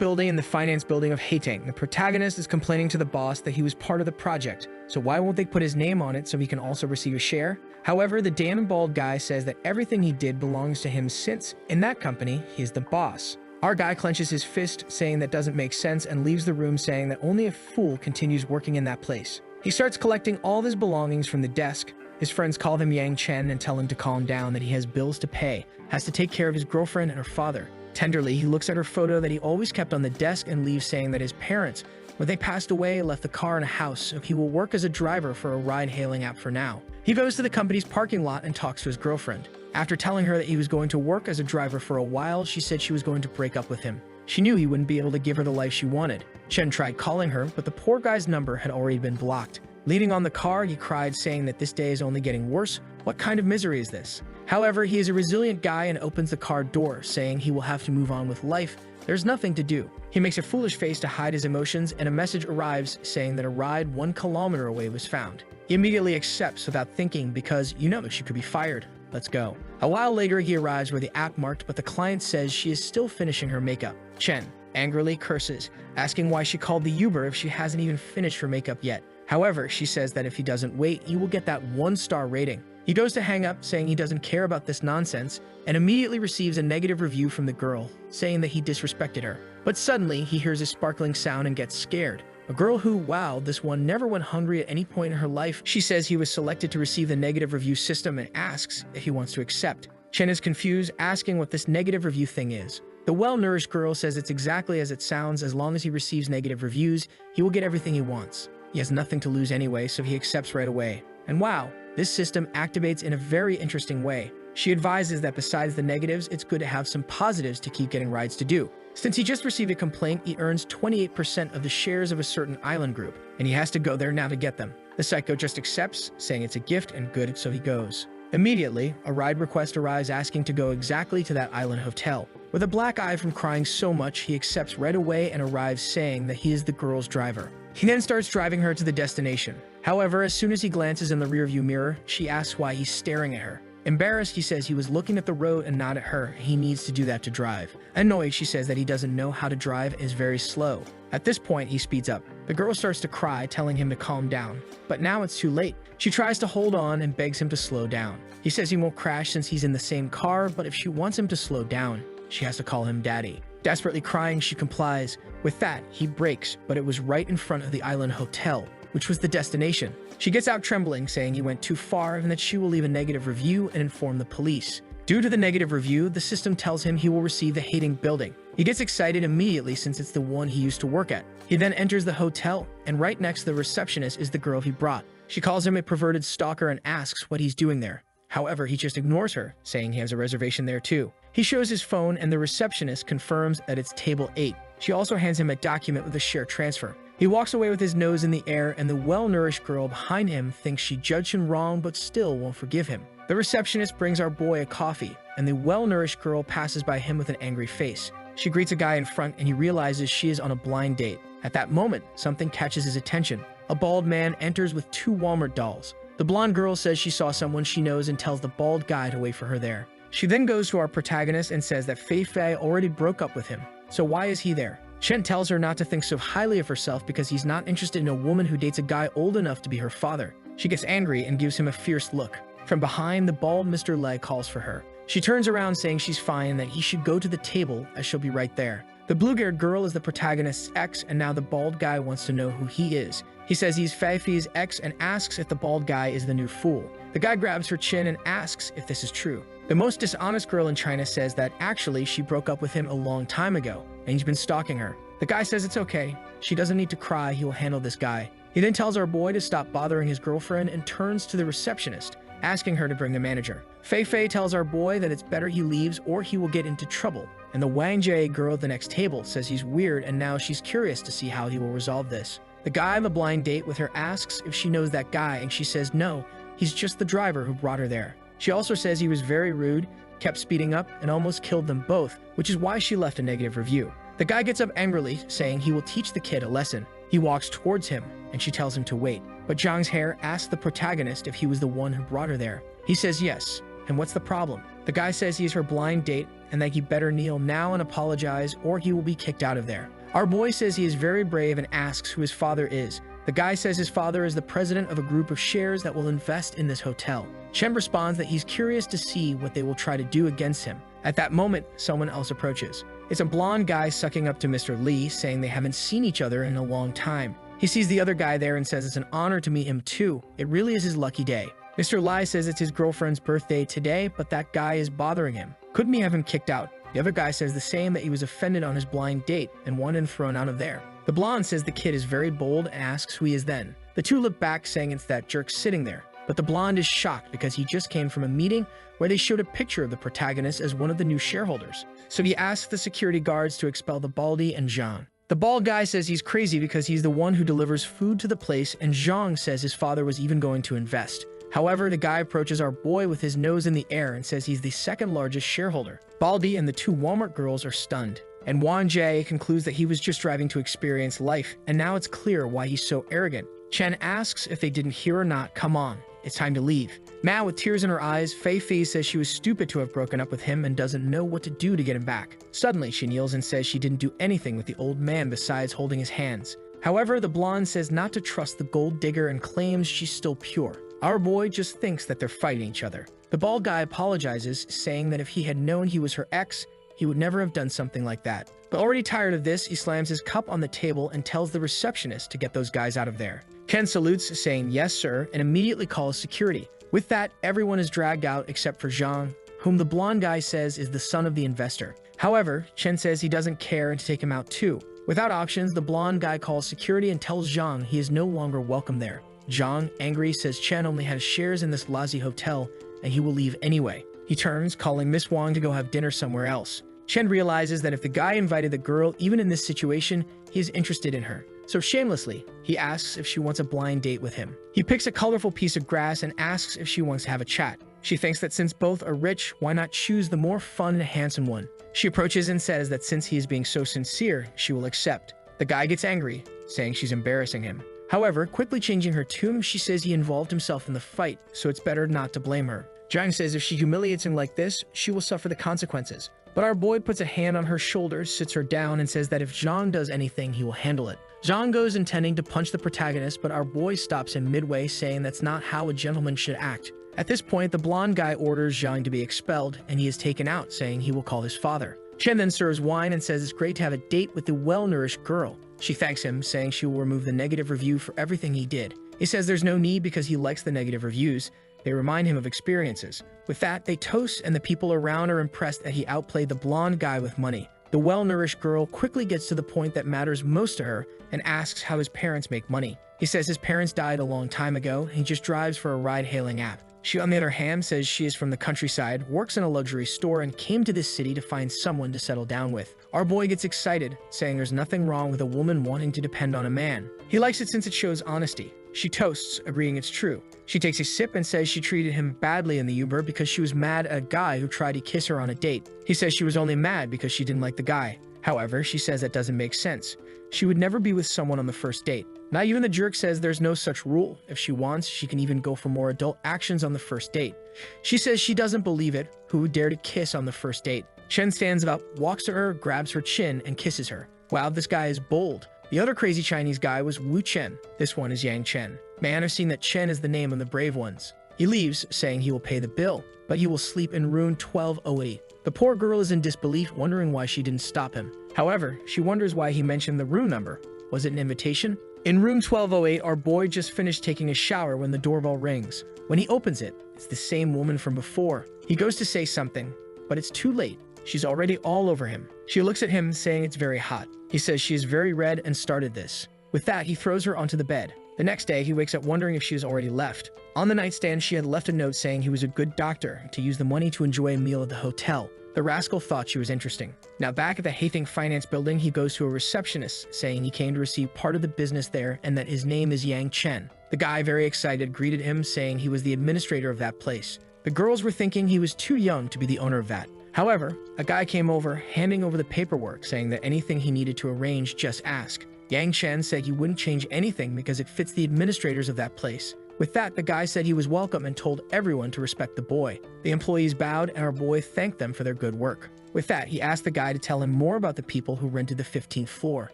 building in the finance building of Haitang. The protagonist is complaining to the boss that he was part of the project, so why won't they put his name on it so he can also receive a share? However, the damn bald guy says that everything he did belongs to him since, in that company, he's the boss. Our guy clenches his fist, saying that doesn't make sense, and leaves the room saying that only a fool continues working in that place. He starts collecting all of his belongings from the desk. His friends call him Yang Chen and tell him to calm down, that he has bills to pay, has to take care of his girlfriend and her father. Tenderly, he looks at her photo that he always kept on the desk and leaves, saying that his parents, when they passed away, left the car in a house, so he will work as a driver for a ride-hailing app for now. He goes to the company's parking lot and talks to his girlfriend. After telling her that he was going to work as a driver for a while, she said she was going to break up with him. She knew he wouldn't be able to give her the life she wanted. Chen tried calling her, but the poor guy's number had already been blocked. Leaning on the car, he cried, saying that this day is only getting worse. What kind of misery is this? However, he is a resilient guy and opens the car door, saying he will have to move on with life. There's nothing to do. He makes a foolish face to hide his emotions, and a message arrives saying that a ride 1 kilometer away was found. He immediately accepts without thinking because, she could be fired. Let's go. A while later, he arrives where the app marked, but the client says she is still finishing her makeup. Chen angrily curses, asking why she called the Uber if she hasn't even finished her makeup yet. However, she says that if he doesn't wait, he will get that 1-star rating. He goes to hang up, saying he doesn't care about this nonsense, and immediately receives a negative review from the girl, saying that he disrespected her. But suddenly, he hears a sparkling sound and gets scared. A girl who, wow, this one never went hungry at any point in her life. She says he was selected to receive the negative review system and asks if he wants to accept. Chen is confused, asking what this negative review thing is. The well-nourished girl says it's exactly as it sounds. As long as he receives negative reviews, he will get everything he wants. He has nothing to lose anyway, so he accepts right away. And wow, this system activates in a very interesting way. She advises that besides the negatives, it's good to have some positives to keep getting rides to do. Since he just received a complaint, he earns 28% of the shares of a certain island group, and he has to go there now to get them. The psycho just accepts, saying it's a gift and good, so he goes. Immediately, a ride request arrives asking to go exactly to that island hotel. With a black eye from crying so much, he accepts right away and arrives, saying that he is the girl's driver. He then starts driving her to the destination. However, as soon as he glances in the rearview mirror, she asks why he's staring at her. Embarrassed, he says he was looking at the road and not at her. He needs to do that to drive. Annoyed, she says that he doesn't know how to drive and is very slow. At this point, he speeds up. The girl starts to cry, telling him to calm down. But now it's too late. She tries to hold on and begs him to slow down. He says he won't crash since he's in the same car, but if she wants him to slow down, she has to call him daddy. Desperately crying, she complies. With that, he brakes, but it was right in front of the island hotel, which was the destination. She gets out trembling, saying he went too far and that she will leave a negative review and inform the police. Due to the negative review, the system tells him he will receive the hating building. He gets excited immediately since it's the one he used to work at. He then enters the hotel, and right next to the receptionist is the girl he brought. She calls him a perverted stalker and asks what he's doing there. However, he just ignores her, saying he has a reservation there too. He shows his phone and the receptionist confirms that it's table 8. She also hands him a document with a share transfer. He walks away with his nose in the air, and the well-nourished girl behind him thinks she judged him wrong but still won't forgive him. The receptionist brings our boy a coffee, and the well-nourished girl passes by him with an angry face. She greets a guy in front, and he realizes she is on a blind date. At that moment, something catches his attention. A bald man enters with 2 Walmart dolls. The blonde girl says she saw someone she knows and tells the bald guy to wait for her there. She then goes to our protagonist and says that Fei Fei already broke up with him, so why is he there? Chen tells her not to think so highly of herself because he's not interested in a woman who dates a guy old enough to be her father. She gets angry and gives him a fierce look. From behind, the bald Mr. Lei calls for her. She turns around saying she's fine and that he should go to the table as she'll be right there. The blue-haired girl is the protagonist's ex, and now the bald guy wants to know who he is. He says he's Fei Fei's ex and asks if the bald guy is the new fool. The guy grabs her chin and asks if this is true. The most dishonest girl in China says that actually she broke up with him a long time ago, and he's been stalking her. The guy says it's okay. She doesn't need to cry, he will handle this guy. He then tells our boy to stop bothering his girlfriend and turns to the receptionist, asking her to bring the manager. Fei Fei tells our boy that it's better he leaves or he will get into trouble. And the Wang Jie girl at the next table says he's weird and now she's curious to see how he will resolve this. The guy on the blind date with her asks if she knows that guy and she says no, he's just the driver who brought her there. She also says he was very rude, kept speeding up, and almost killed them both, which is why she left a negative review. The guy gets up angrily, saying he will teach the kid a lesson. He walks towards him, and she tells him to wait. But Zhang's hair asks the protagonist if he was the one who brought her there. He says yes, and what's the problem? The guy says he's her blind date and that he better kneel now and apologize or he will be kicked out of there. Our boy says he is very brave and asks who his father is. The guy says his father is the president of a group of shares that will invest in this hotel. Chen responds that he's curious to see what they will try to do against him. At that moment, someone else approaches. It's a blonde guy sucking up to Mr. Lee, saying they haven't seen each other in a long time. He sees the other guy there and says it's an honor to meet him too. It really is his lucky day. Mr. Lai says it's his girlfriend's birthday today, but that guy is bothering him. Couldn't he have him kicked out? The other guy says the same, that he was offended on his blind date and wanted him thrown out of there. The blonde says the kid is very bold and asks who he is then. The two look back, saying it's that jerk sitting there. But the blonde is shocked because he just came from a meeting where they showed a picture of the protagonist as one of the new shareholders. So he asks the security guards to expel the Baldy and Zhang. The bald guy says he's crazy because he's the one who delivers food to the place, and Zhang says his father was even going to invest. However, the guy approaches our boy with his nose in the air and says he's the second largest shareholder. Baldy and the two Walmart girls are stunned. And Wan Jie concludes that he was just driving to experience life, and now it's clear why he's so arrogant. Chen asks if they didn't hear or not. Come on, it's time to leave. Ma, with tears in her eyes, Fei Fei says she was stupid to have broken up with him and doesn't know what to do to get him back. Suddenly, she kneels and says she didn't do anything with the old man besides holding his hands. However, the blonde says not to trust the gold digger and claims she's still pure. Our boy just thinks that they're fighting each other. The bald guy apologizes, saying that if he had known he was her ex, he would never have done something like that. But already tired of this, he slams his cup on the table and tells the receptionist to get those guys out of there. Chen salutes, saying yes sir, and immediately calls security. With that, everyone is dragged out except for Zhang, whom the blonde guy says is the son of the investor. However, Chen says he doesn't care and to take him out too. Without options, the blonde guy calls security and tells Zhang he is no longer welcome there. Zhang, angry, says Chen only has shares in this lousy hotel and he will leave anyway. He turns, calling Miss Wang to go have dinner somewhere else. Chen realizes that if the guy invited the girl, even in this situation, he is interested in her. So shamelessly, he asks if she wants a blind date with him. He picks a colorful piece of grass and asks if she wants to have a chat. She thinks that since both are rich, why not choose the more fun and handsome one? She approaches and says that since he is being so sincere, she will accept. The guy gets angry, saying she's embarrassing him. However, quickly changing her tune, she says he involved himself in the fight, so it's better not to blame her. Zhang says if she humiliates him like this, she will suffer the consequences. But our boy puts a hand on her shoulder, sits her down, and says that if Zhang does anything, he will handle it. Zhang goes intending to punch the protagonist, but our boy stops him midway, saying that's not how a gentleman should act. At this point, the blonde guy orders Zhang to be expelled, and he is taken out, saying he will call his father. Chen then serves wine and says it's great to have a date with the well-nourished girl. She thanks him, saying she will remove the negative review for everything he did. He says there's no need because he likes the negative reviews. They remind him of experiences. With that, they toast, and the people around are impressed that he outplayed the blonde guy with money. The well-nourished girl quickly gets to the point that matters most to her and asks how his parents make money. He says his parents died a long time ago, and he just drives for a ride-hailing app. She, on the other hand, says she is from the countryside, works in a luxury store, and came to this city to find someone to settle down with. Our boy gets excited, saying there's nothing wrong with a woman wanting to depend on a man. He likes it since it shows honesty. She toasts, agreeing it's true. She takes a sip and says she treated him badly in the Uber because she was mad at a guy who tried to kiss her on a date. He says she was only mad because she didn't like the guy. However, she says that doesn't make sense. She would never be with someone on the first date. Not even the jerk says there's no such rule. If she wants, she can even go for more adult actions on the first date. She says she doesn't believe it. Who would dare to kiss on the first date? Chen stands up, walks to her, grabs her chin, and kisses her. Wow, this guy is bold. The other crazy Chinese guy was Wu Chen. This one is Yang Chen. Man, I've seen that Chen is the name of the brave ones. He leaves, saying he will pay the bill, but he will sleep in room 1208. The poor girl is in disbelief, wondering why she didn't stop him. However, she wonders why he mentioned the room number. Was it an invitation? In room 1208, our boy just finished taking a shower when the doorbell rings. When he opens it, it's the same woman from before. He goes to say something, but it's too late. She's already all over him. She looks at him, saying it's very hot. He says she is very red and started this. With that, he throws her onto the bed. The next day, he wakes up wondering if she has already left. On the nightstand, she had left a note saying he was a good doctor to use the money to enjoy a meal at the hotel. The rascal thought she was interesting. Now back at the Hathing Finance building, he goes to a receptionist, saying he came to receive part of the business there and that his name is Yang Chen. The guy, very excited, greeted him, saying he was the administrator of that place. The girls were thinking he was too young to be the owner of that. However, a guy came over, handing over the paperwork, saying that anything he needed to arrange, just ask. Yang Chen said he wouldn't change anything because it fits the administrators of that place. With that, the guy said he was welcome and told everyone to respect the boy. The employees bowed and our boy thanked them for their good work. With that, he asked the guy to tell him more about the people who rented the 15th floor.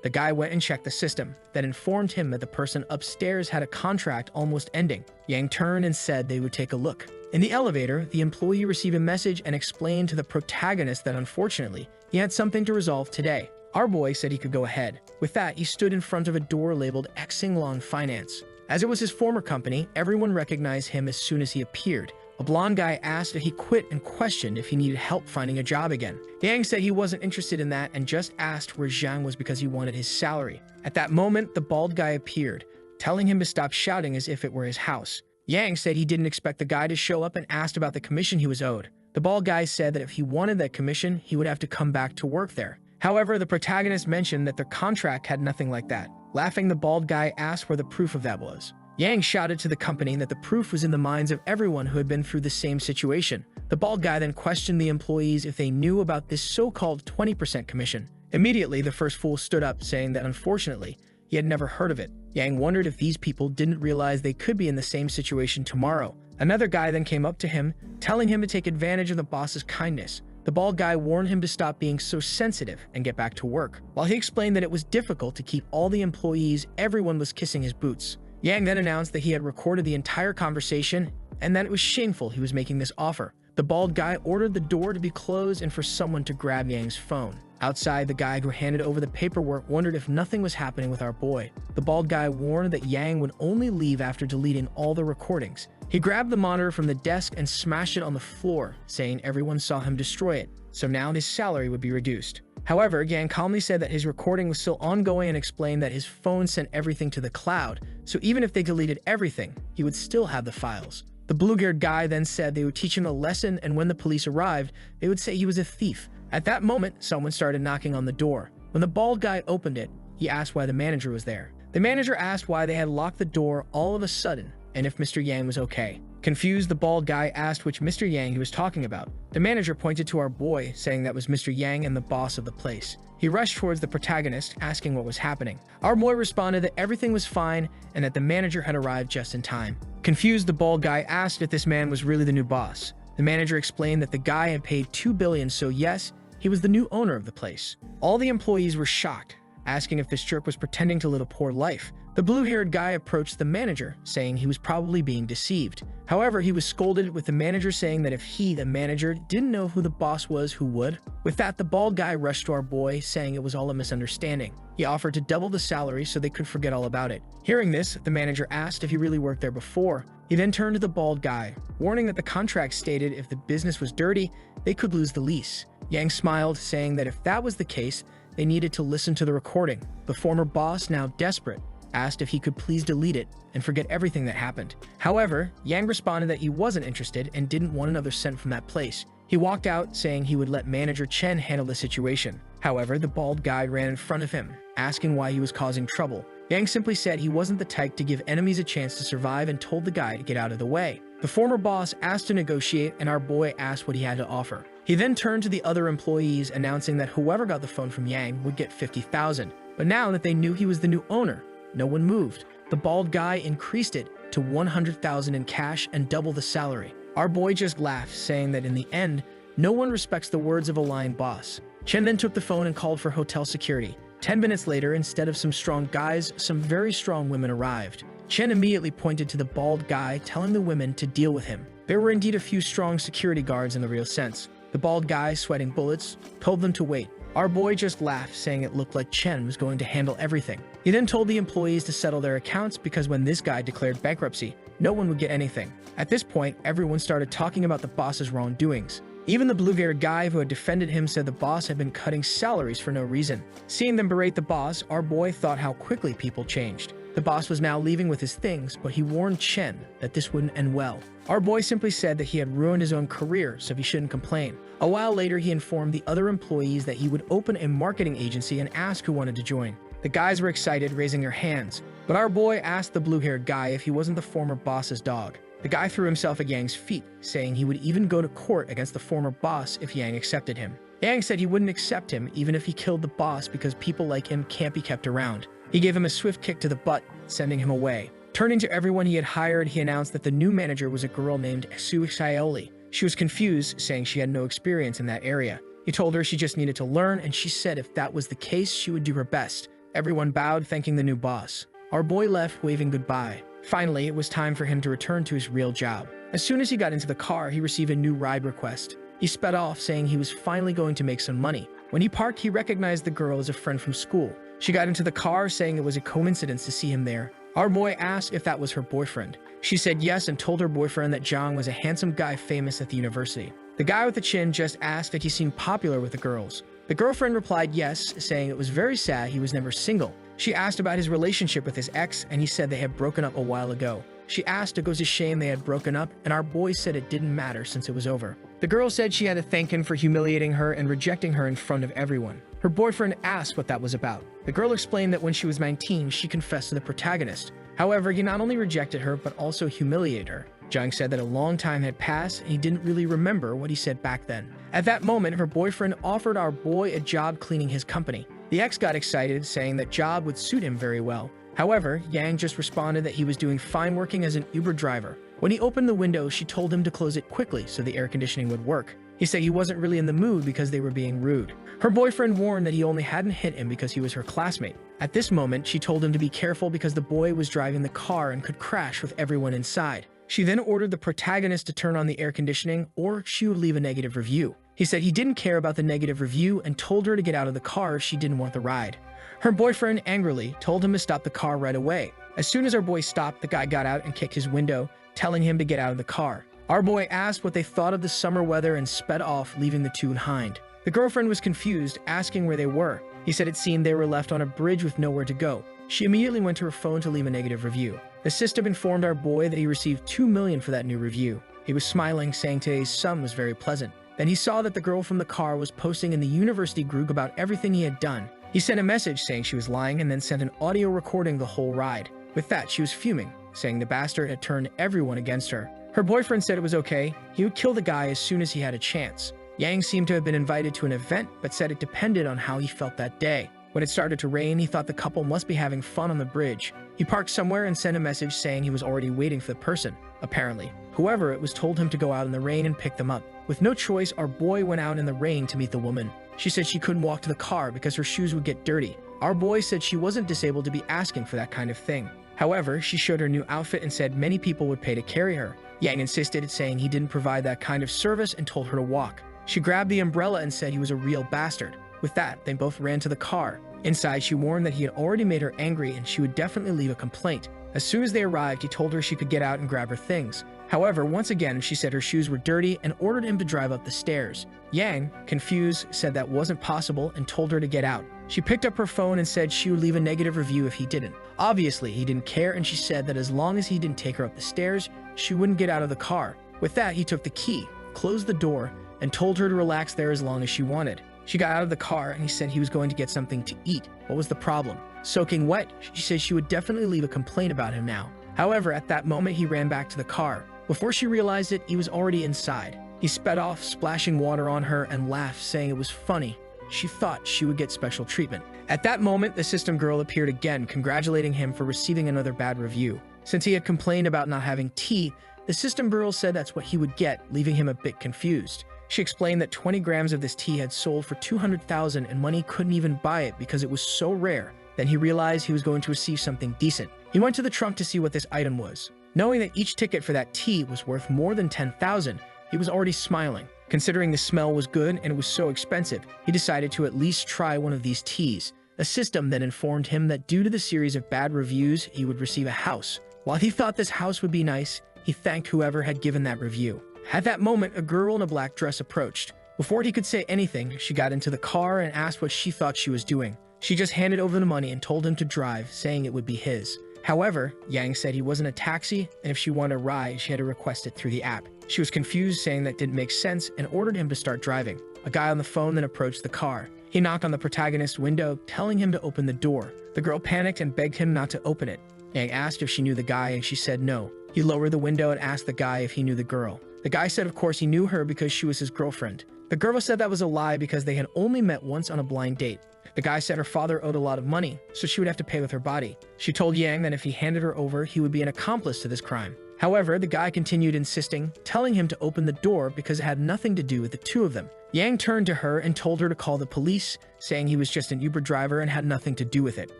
The guy went and checked the system, that informed him that the person upstairs had a contract almost ending. Yang turned and said they would take a look. In the elevator, the employee received a message and explained to the protagonist that unfortunately, he had something to resolve today. Our boy said he could go ahead. With that, he stood in front of a door labeled Xinglong Finance. As it was his former company, everyone recognized him as soon as he appeared. A blonde guy asked if he quit and questioned if he needed help finding a job again. Yang said he wasn't interested in that and just asked where Zhang was because he wanted his salary. At that moment, the bald guy appeared, telling him to stop shouting as if it were his house. Yang said he didn't expect the guy to show up and asked about the commission he was owed. The bald guy said that if he wanted that commission, he would have to come back to work there. However, the protagonist mentioned that their contract had nothing like that. Laughing, the bald guy asked where the proof of that was. Yang shouted to the company that the proof was in the minds of everyone who had been through the same situation. The bald guy then questioned the employees if they knew about this so-called 20% commission. Immediately, the first fool stood up, saying that unfortunately, he had never heard of it. Yang wondered if these people didn't realize they could be in the same situation tomorrow. Another guy then came up to him, telling him to take advantage of the boss's kindness. The bald guy warned him to stop being so sensitive and get back to work. While he explained that it was difficult to keep all the employees, everyone was kissing his boots. Yang then announced that he had recorded the entire conversation and that it was shameful he was making this offer. The bald guy ordered the door to be closed and for someone to grab Yang's phone. Outside, the guy who handed over the paperwork wondered if nothing was happening with our boy. The bald guy warned that Yang would only leave after deleting all the recordings. He grabbed the monitor from the desk and smashed it on the floor, saying everyone saw him destroy it, so now his salary would be reduced. However, Yang calmly said that his recording was still ongoing and explained that his phone sent everything to the cloud, so even if they deleted everything, he would still have the files. The blue-haired guy then said they would teach him a lesson, and when the police arrived, they would say he was a thief. At that moment, someone started knocking on the door. When the bald guy opened it, he asked why the manager was there. The manager asked why they had locked the door all of a sudden, and if Mr. Yang was okay. Confused, the bald guy asked which Mr. Yang he was talking about. The manager pointed to our boy, saying that was Mr. Yang and the boss of the place. He rushed towards the protagonist, asking what was happening. Our boy responded that everything was fine and that the manager had arrived just in time. Confused, the bald guy asked if this man was really the new boss. The manager explained that the guy had paid $2 billion, so yes, he was the new owner of the place. All the employees were shocked, asking if this jerk was pretending to live a poor life. The blue-haired guy approached the manager, saying he was probably being deceived. However, he was scolded, with the manager saying that if he, the manager, didn't know who the boss was, who would? With that, the bald guy rushed to our boy, saying it was all a misunderstanding. He offered to double the salary so they could forget all about it. Hearing this, the manager asked if he really worked there before. He then turned to the bald guy, warning that the contract stated if the business was dirty, they could lose the lease. Yang smiled, saying that if that was the case, they needed to listen to the recording. The former boss, now desperate, asked if he could please delete it and forget everything that happened. However, Yang responded that he wasn't interested and didn't want another cent from that place. He walked out, saying he would let manager Chen handle the situation. However, the bald guy ran in front of him, asking why he was causing trouble. Yang simply said he wasn't the type to give enemies a chance to survive and told the guy to get out of the way. The former boss asked to negotiate, and our boy asked what he had to offer. He then turned to the other employees, announcing that whoever got the phone from Yang would get $50,000. But now that they knew he was the new owner, no one moved. The bald guy increased it to $100,000 in cash and double the salary. Our boy just laughed, saying that in the end, no one respects the words of a lying boss. Chen then took the phone and called for hotel security. 10 minutes later, instead of some strong guys, some very strong women arrived. Chen immediately pointed to the bald guy, telling the women to deal with him. There were indeed a few strong security guards in the real sense. The bald guy, sweating bullets, told them to wait. Our boy just laughed, saying it looked like Chen was going to handle everything. He then told the employees to settle their accounts because when this guy declared bankruptcy, no one would get anything. At this point, everyone started talking about the boss's wrongdoings. Even the blue-haired guy who had defended him said the boss had been cutting salaries for no reason. Seeing them berate the boss, our boy thought how quickly people changed. The boss was now leaving with his things, but he warned Chen that this wouldn't end well. Our boy simply said that he had ruined his own career, so he shouldn't complain. A while later, he informed the other employees that he would open a marketing agency and ask who wanted to join. The guys were excited, raising their hands, but our boy asked the blue-haired guy if he wasn't the former boss's dog. The guy threw himself at Yang's feet, saying he would even go to court against the former boss if Yang accepted him. Yang said he wouldn't accept him even if he killed the boss because people like him can't be kept around. He gave him a swift kick to the butt, sending him away. Turning to everyone he had hired, he announced that the new manager was a girl named Su Xiaoli. She was confused, saying she had no experience in that area. He told her she just needed to learn, and she said if that was the case, she would do her best. Everyone bowed, thanking the new boss. Our boy left, waving goodbye. Finally, it was time for him to return to his real job. As soon as he got into the car, he received a new ride request. He sped off, saying he was finally going to make some money. When he parked, he recognized the girl as a friend from school. She got into the car, saying it was a coincidence to see him there. Our boy asked if that was her boyfriend. She said yes and told her boyfriend that Zhang was a handsome guy famous at the university. The guy with the chin just asked if he seemed popular with the girls. The girlfriend replied yes, saying it was very sad he was never single. She asked about his relationship with his ex, and he said they had broken up a while ago. She asked if it was a shame they had broken up, and our boy said it didn't matter since it was over. The girl said she had to thank him for humiliating her and rejecting her in front of everyone. Her boyfriend asked what that was about. The girl explained that when she was 19, she confessed to the protagonist. However, he not only rejected her, but also humiliated her. Zhang said that a long time had passed, and he didn't really remember what he said back then. At that moment, her boyfriend offered our boy a job cleaning his company. The ex got excited, saying that job would suit him very well. However, Yang just responded that he was doing fine working as an Uber driver. When he opened the window, she told him to close it quickly so the air conditioning would work. He said he wasn't really in the mood because they were being rude. Her boyfriend warned that he only hadn't hit him because he was her classmate. At this moment, she told him to be careful because the boy was driving the car and could crash with everyone inside. She then ordered the protagonist to turn on the air conditioning or she would leave a negative review. He said he didn't care about the negative review and told her to get out of the car if she didn't want the ride. Her boyfriend angrily told him to stop the car right away. As soon as our boy stopped, the guy got out and kicked his window, telling him to get out of the car. Our boy asked what they thought of the summer weather and sped off, leaving the two behind. The girlfriend was confused, asking where they were. He said it seemed they were left on a bridge with nowhere to go. She immediately went to her phone to leave a negative review. The system informed our boy that he received $2 million for that new review. He was smiling, saying today's sun was very pleasant. Then he saw that the girl from the car was posting in the university group about everything he had done. He sent a message saying she was lying and then sent an audio recording the whole ride. With that, she was fuming, saying the bastard had turned everyone against her. Her boyfriend said it was okay. He would kill the guy as soon as he had a chance. Yang seemed to have been invited to an event, but said it depended on how he felt that day. When it started to rain, he thought the couple must be having fun on the bridge. He parked somewhere and sent a message saying he was already waiting for the person, apparently. Whoever it was told him to go out in the rain and pick them up. With no choice, our boy went out in the rain to meet the woman. She said she couldn't walk to the car because her shoes would get dirty. Our boy said she wasn't disabled to be asking for that kind of thing. However, she showed her new outfit and said many people would pay to carry her. Yang insisted, saying he didn't provide that kind of service and told her to walk. She grabbed the umbrella and said he was a real bastard. With that, they both ran to the car. Inside, she warned that he had already made her angry and she would definitely leave a complaint. As soon as they arrived, he told her she could get out and grab her things. However, once again, she said her shoes were dirty and ordered him to drive up the stairs. Yang, confused, said that wasn't possible and told her to get out. She picked up her phone and said she would leave a negative review if he didn't. Obviously, he didn't care, and she said that as long as he didn't take her up the stairs, she wouldn't get out of the car. With that, he took the key, closed the door, and told her to relax there as long as she wanted. She got out of the car and he said he was going to get something to eat. What was the problem? Soaking wet, she said she would definitely leave a complaint about him now. However, at that moment, he ran back to the car. Before she realized it, he was already inside. He sped off, splashing water on her, and laughed, saying it was funny. She thought she would get special treatment. At that moment, the system girl appeared again, congratulating him for receiving another bad review. Since he had complained about not having tea, the system girl said that's what he would get, leaving him a bit confused. She explained that 20 grams of this tea had sold for $200,000 and money couldn't even buy it because it was so rare. Then he realized he was going to receive something decent. He went to the trunk to see what this item was. Knowing that each ticket for that tea was worth more than $10,000, he was already smiling. Considering the smell was good and it was so expensive, he decided to at least try one of these teas. A system then informed him that due to the series of bad reviews, he would receive a house. While he thought this house would be nice, he thanked whoever had given that review. At that moment, a girl in a black dress approached. Before he could say anything, she got into the car and asked what she thought she was doing. She just handed over the money and told him to drive, saying it would be his. However, Yang said he wasn't a taxi, and if she wanted a ride, she had to request it through the app. She was confused, saying that didn't make sense, and ordered him to start driving. A guy on the phone then approached the car. He knocked on the protagonist's window, telling him to open the door. The girl panicked and begged him not to open it. Yang asked if she knew the guy, and she said no. He lowered the window and asked the guy if he knew the girl. The guy said of course he knew her because she was his girlfriend. The girl said that was a lie because they had only met once on a blind date. The guy said her father owed a lot of money, so she would have to pay with her body. She told Yang that if he handed her over, he would be an accomplice to this crime. However, the guy continued insisting, telling him to open the door because it had nothing to do with the two of them. Yang turned to her and told her to call the police, saying he was just an Uber driver and had nothing to do with it.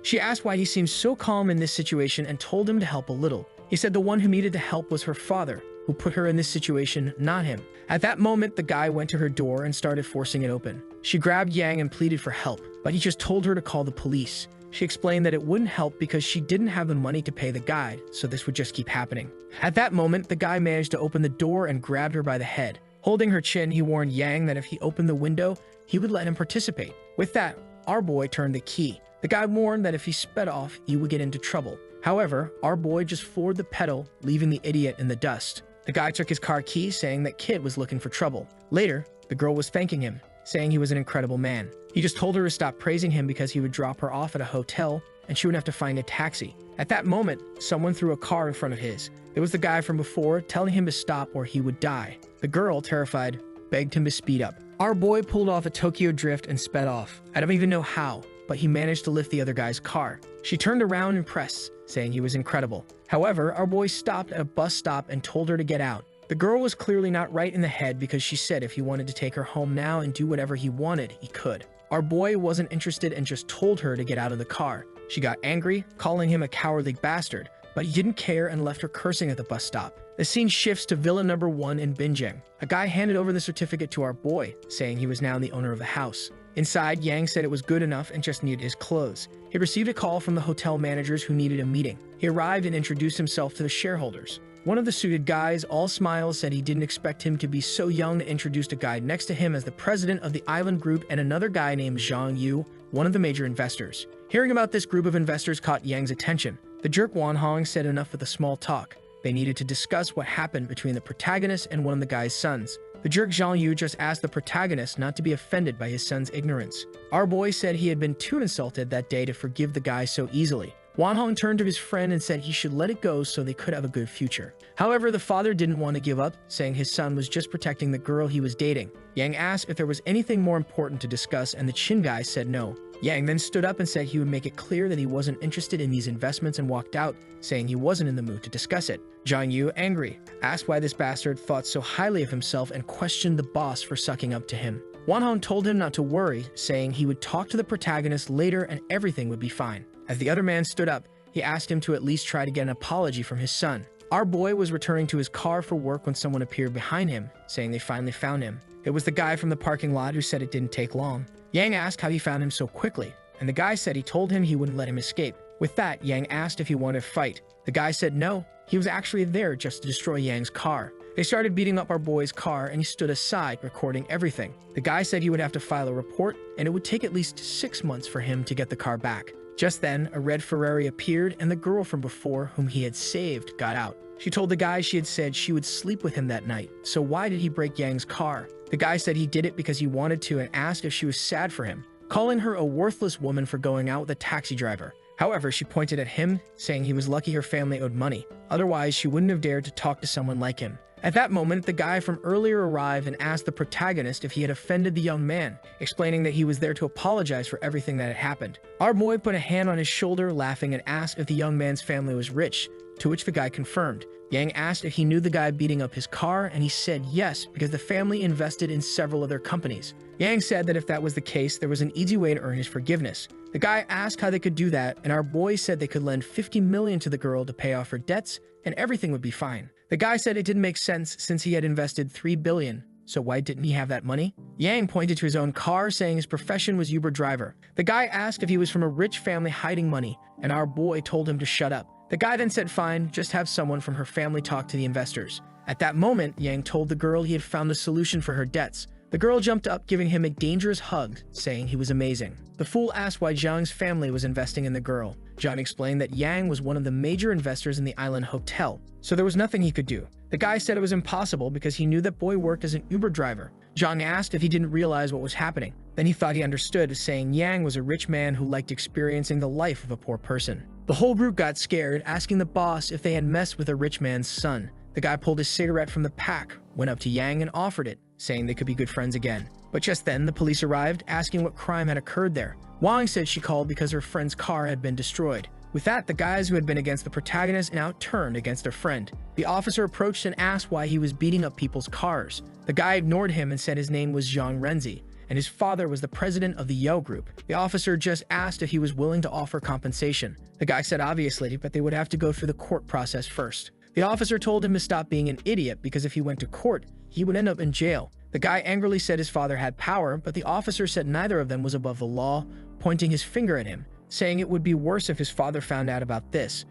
She asked why he seemed so calm in this situation and told him to help a little. He said the one who needed the help was her father, who put her in this situation, not him. At that moment, the guy went to her door and started forcing it open. She grabbed Yang and pleaded for help, but he just told her to call the police. She explained that it wouldn't help because she didn't have the money to pay the guide, so this would just keep happening. At that moment, the guy managed to open the door and grabbed her by the head. Holding her chin, he warned Yang that if he opened the window, he would let him participate. With that, our boy turned the key. The guy warned that if he sped off, he would get into trouble. However, our boy just floored the pedal, leaving the idiot in the dust. The guy took his car key, saying that kid was looking for trouble. Later, the girl was thanking him, saying he was an incredible man. He just told her to stop praising him because he would drop her off at a hotel and she would have to find a taxi. At that moment, someone threw a car in front of his. It was the guy from before, telling him to stop or he would die. The girl, terrified, begged him to speed up. Our boy pulled off a Tokyo drift and sped off. I don't even know how, but he managed to lift the other guy's car. She turned around impressed, saying he was incredible. However, our boy stopped at a bus stop and told her to get out. The girl was clearly not right in the head because she said if he wanted to take her home now and do whatever he wanted, he could. Our boy wasn't interested and just told her to get out of the car. She got angry, calling him a cowardly bastard, but he didn't care and left her cursing at the bus stop. The scene shifts to villain number 1 in Binjang. A guy handed over the certificate to our boy, saying he was now the owner of the house. Inside, Yang said it was good enough and just needed his clothes. He received a call from the hotel managers who needed a meeting. He arrived and introduced himself to the shareholders. One of the suited guys, all smiles, said he didn't expect him to be so young to introduce a guy next to him as the president of the island group and another guy named Zhang Yu, one of the major investors. Hearing about this group of investors caught Yang's attention. The jerk Wanhong said enough with the small talk. They needed to discuss what happened between the protagonist and one of the guy's sons. The jerk Zhang Yu just asked the protagonist not to be offended by his son's ignorance. Our boy said he had been too insulted that day to forgive the guy so easily. Wanhong turned to his friend and said he should let it go so they could have a good future. However, the father didn't want to give up, saying his son was just protecting the girl he was dating. Yang asked if there was anything more important to discuss and the Chin guy said no. Yang then stood up and said he would make it clear that he wasn't interested in these investments and walked out, saying he wasn't in the mood to discuss it. Zhang Yu, angry, asked why this bastard thought so highly of himself and questioned the boss for sucking up to him. Wanhong told him not to worry, saying he would talk to the protagonist later and everything would be fine. As the other man stood up, he asked him to at least try to get an apology from his son. Our boy was returning to his car for work when someone appeared behind him, saying they finally found him. It was the guy from the parking lot who said it didn't take long. Yang asked how he found him so quickly, and the guy said he told him he wouldn't let him escape. With that, Yang asked if he wanted to fight. The guy said no, he was actually there just to destroy Yang's car. They started beating up our boy's car and he stood aside, recording everything. The guy said he would have to file a report, and it would take at least 6 months for him to get the car back. Just then, a red Ferrari appeared and the girl from before, whom he had saved, got out. She told the guy she had said she would sleep with him that night, so why did he break Yang's car? The guy said he did it because he wanted to and asked if she was sad for him, calling her a worthless woman for going out with a taxi driver. However, she pointed at him, saying he was lucky her family owed money. Otherwise, she wouldn't have dared to talk to someone like him. At that moment, the guy from earlier arrived and asked the protagonist if he had offended the young man, explaining that he was there to apologize for everything that had happened. Our boy put a hand on his shoulder, laughing, and asked if the young man's family was rich, to which the guy confirmed. Yang asked if he knew the guy beating up his car, and he said yes, because the family invested in several of their companies. Yang said that if that was the case, there was an easy way to earn his forgiveness. The guy asked how they could do that, and our boy said they could lend 50 million to the girl to pay off her debts, and everything would be fine. The guy said it didn't make sense since he had invested 3 billion, so why didn't he have that money? Yang pointed to his own car, saying his profession was Uber driver. The guy asked if he was from a rich family hiding money, and our boy told him to shut up. The guy then said fine, just have someone from her family talk to the investors. At that moment, Yang told the girl he had found a solution for her debts. The girl jumped up, giving him a dangerous hug, saying he was amazing. The fool asked why Zhang's family was investing in the girl. Zhang explained that Yang was one of the major investors in the island hotel, so there was nothing he could do. The guy said it was impossible because he knew that boy worked as an Uber driver. Zhang asked if he didn't realize what was happening. Then he thought he understood, saying Yang was a rich man who liked experiencing the life of a poor person. The whole group got scared, asking the boss if they had messed with a rich man's son. The guy pulled his cigarette from the pack, went up to Yang and offered it, saying they could be good friends again. But just then, the police arrived, asking what crime had occurred there. Wang said she called because her friend's car had been destroyed. With that, the guys who had been against the protagonist now turned against their friend. The officer approached and asked why he was beating up people's cars. The guy ignored him and said his name was Zhang Renzi, and his father was the president of the Yo Group. The officer just asked if he was willing to offer compensation. The guy said obviously, but they would have to go through the court process first. The officer told him to stop being an idiot because if he went to court, he would end up in jail. The guy angrily said his father had power, but the officer said neither of them was above the law, pointing his finger at him, saying it would be worse if his father found out about this.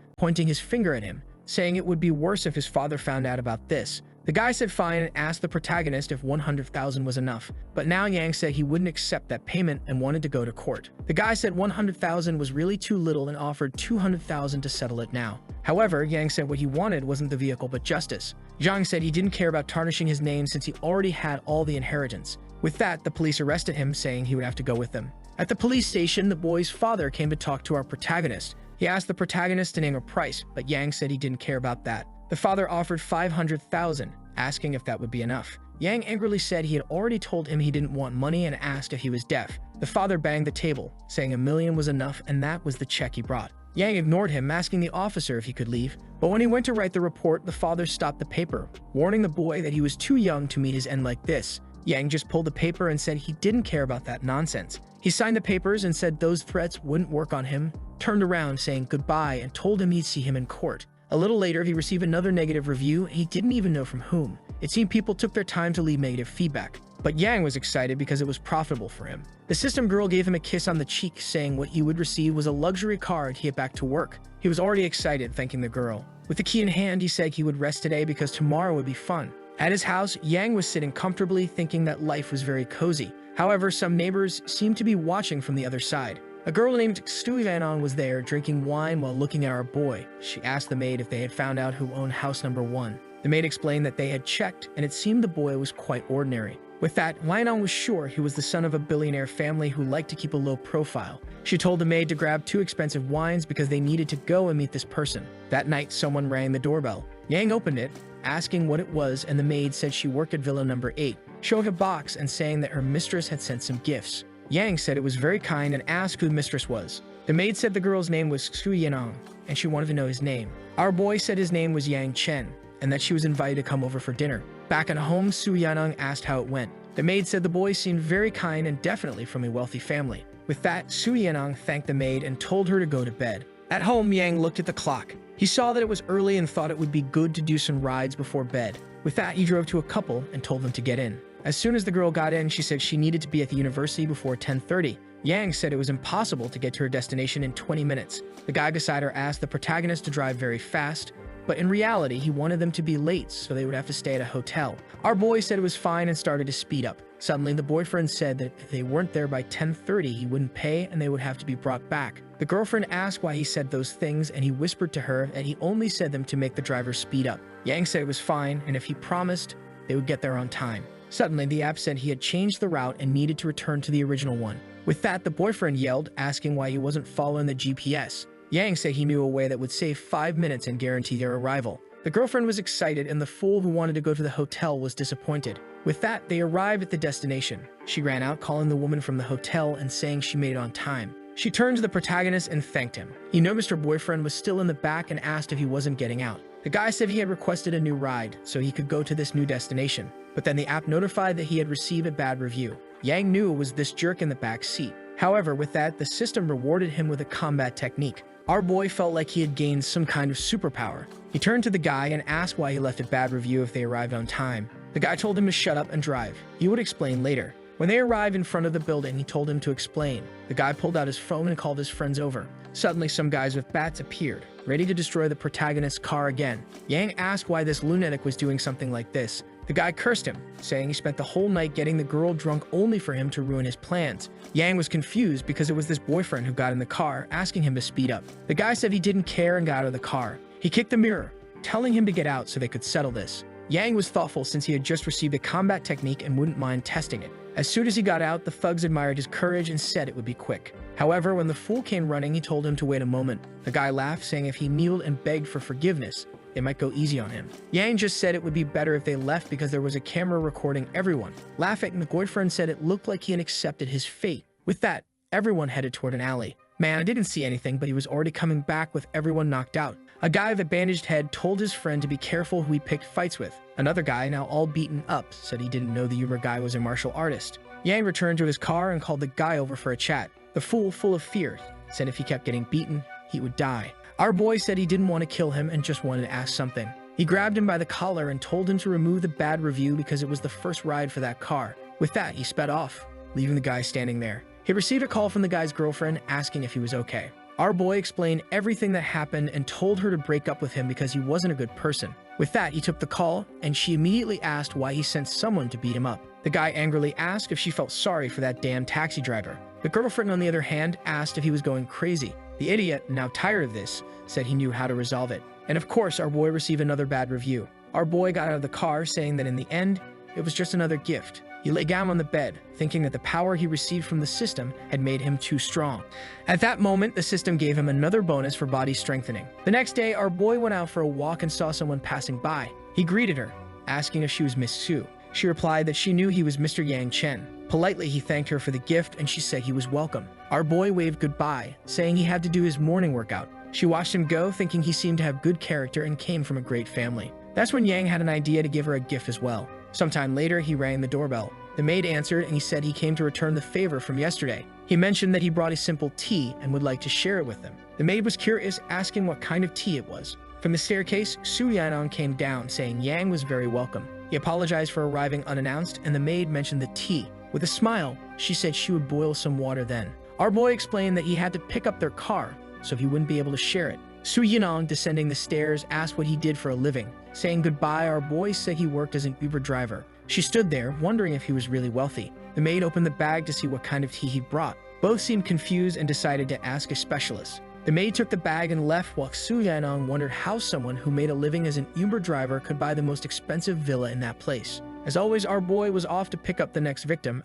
The guy said fine and asked the protagonist if 100,000 was enough, but now Yang said he wouldn't accept that payment and wanted to go to court. The guy said 100,000 was really too little and offered 200,000 to settle it now. However, Yang said what he wanted wasn't the vehicle but justice. Zhang said he didn't care about tarnishing his name since he already had all the inheritance. With that, the police arrested him, saying he would have to go with them. At the police station, the boy's father came to talk to our protagonist. He asked the protagonist to name a price, but Yang said he didn't care about that. The father offered 500,000, asking if that would be enough. Yang angrily said he had already told him he didn't want money and asked if he was deaf. The father banged the table, saying $1 million was enough and that was the check he brought. Yang ignored him, asking the officer if he could leave. But when he went to write the report, the father stopped the paper, warning the boy that he was too young to meet his end like this. Yang just pulled the paper and said he didn't care about that nonsense. He signed the papers and said those threats wouldn't work on him, turned around saying goodbye and told him he'd see him in court. A little later, he received another negative review and he didn't even know from whom. It seemed people took their time to leave negative feedback. But Yang was excited because it was profitable for him. The system girl gave him a kiss on the cheek, saying what he would receive was a luxury car to get back to work. He was already excited, thanking the girl. With the key in hand, he said he would rest today because tomorrow would be fun. At his house, Yang was sitting comfortably, thinking that life was very cozy. However, some neighbors seemed to be watching from the other side. A girl named Xu was there, drinking wine while looking at our boy. She asked the maid if they had found out who owned house number 1. The maid explained that they had checked, and it seemed the boy was quite ordinary. With that, Linon was sure he was the son of a billionaire family who liked to keep a low profile. She told the maid to grab 2 expensive wines because they needed to go and meet this person. That night, someone rang the doorbell. Yang opened it, asking what it was, and the maid said she worked at Villa number 8, showing a box and saying that her mistress had sent some gifts. Yang said it was very kind and asked who the mistress was. The maid said the girl's name was Xu, and she wanted to know his name. Our boy said his name was Yang Chen, and that she was invited to come over for dinner. Back at home, Xu asked how it went. The maid said the boy seemed very kind and definitely from a wealthy family. With that, Xu thanked the maid and told her to go to bed. At home, Yang looked at the clock. He saw that it was early and thought it would be good to do some rides before bed. With that, he drove to a couple and told them to get in. As soon as the girl got in, she said she needed to be at the university before 10:30. Yang said it was impossible to get to her destination in 20 minutes. The guy beside her asked the protagonist to drive very fast, but in reality, he wanted them to be late, so they would have to stay at a hotel. Our boy said it was fine and started to speed up. Suddenly, the boyfriend said that if they weren't there by 10:30, he wouldn't pay and they would have to be brought back. The girlfriend asked why he said those things, and he whispered to her that he only said them to make the driver speed up. Yang said it was fine, and if he promised, they would get there on time. Suddenly, the app said he had changed the route and needed to return to the original one. With that, the boyfriend yelled, asking why he wasn't following the GPS. Yang said he knew a way that would save 5 minutes and guarantee their arrival. The girlfriend was excited, and the fool who wanted to go to the hotel was disappointed. With that, they arrived at the destination. She ran out, calling the woman from the hotel and saying she made it on time. She turned to the protagonist and thanked him. He noticed her boyfriend was still in the back and asked if he wasn't getting out. The guy said he had requested a new ride, so he could go to this new destination. But then the app notified that he had received a bad review. Yang knew it was this jerk in the back seat. However, with that, the system rewarded him with a combat technique. Our boy felt like he had gained some kind of superpower. He turned to the guy and asked why he left a bad review if they arrived on time. The guy told him to shut up and drive. He would explain later. When they arrived in front of the building, he told him to explain. The guy pulled out his phone and called his friends over. Suddenly, some guys with bats appeared, ready to destroy the protagonist's car again. Yang asked why this lunatic was doing something like this. The guy cursed him, saying he spent the whole night getting the girl drunk only for him to ruin his plans. Yang was confused because it was this boyfriend who got in the car, asking him to speed up. The guy said he didn't care and got out of the car. He kicked the mirror, telling him to get out so they could settle this. Yang was thoughtful since he had just received a combat technique and wouldn't mind testing it. As soon as he got out, the thugs admired his courage and said it would be quick. However, when the fool came running, he told him to wait a moment. The guy laughed, saying if he kneeled and begged for forgiveness, they might go easy on him. Yang just said it would be better if they left because there was a camera recording everyone. Laughing, the boyfriend said it looked like he had accepted his fate. With that, everyone headed toward an alley. Man, I didn't see anything, but he was already coming back with everyone knocked out. A guy with a bandaged head told his friend to be careful who he picked fights with. Another guy, now all beaten up, said he didn't know the Uber guy was a martial artist. Yang returned to his car and called the guy over for a chat. The fool, full of fear, said if he kept getting beaten, he would die. Our boy said he didn't want to kill him and just wanted to ask something. He grabbed him by the collar and told him to remove the bad review because it was the first ride for that car. With that, he sped off, leaving the guy standing there. He received a call from the guy's girlfriend asking if he was okay. Our boy explained everything that happened and told her to break up with him because he wasn't a good person. With that, he took the call, and she immediately asked why he sent someone to beat him up. The guy angrily asked if she felt sorry for that damn taxi driver. The girlfriend, on the other hand, asked if he was going crazy. The idiot, now tired of this, said he knew how to resolve it. And of course, our boy received another bad review. Our boy got out of the car saying that in the end, it was just another gift. He lay down on the bed, thinking that the power he received from the system had made him too strong. At that moment, the system gave him another bonus for body strengthening. The next day, our boy went out for a walk and saw someone passing by. He greeted her, asking if she was Miss Su. She replied that she knew he was Mr. Yang Chen. Politely, he thanked her for the gift and she said he was welcome. Our boy waved goodbye, saying he had to do his morning workout. She watched him go, thinking he seemed to have good character and came from a great family. That's when Yang had an idea to give her a gift as well. Sometime later, he rang the doorbell. The maid answered and he said he came to return the favor from yesterday. He mentioned that he brought a simple tea and would like to share it with them. The maid was curious, asking what kind of tea it was. From the staircase, Su Yanong came down, saying Yang was very welcome. He apologized for arriving unannounced, and the maid mentioned the tea. With a smile, she said she would boil some water then. Our boy explained that he had to pick up their car, so he wouldn't be able to share it. Su Yanong, descending the stairs, asked what he did for a living. Saying goodbye, our boy said he worked as an Uber driver. She stood there, wondering if he was really wealthy. The maid opened the bag to see what kind of tea he brought. Both seemed confused and decided to ask a specialist. The maid took the bag and left while Su Yanong wondered how someone who made a living as an Uber driver could buy the most expensive villa in that place. As always, our boy was off to pick up the next victim,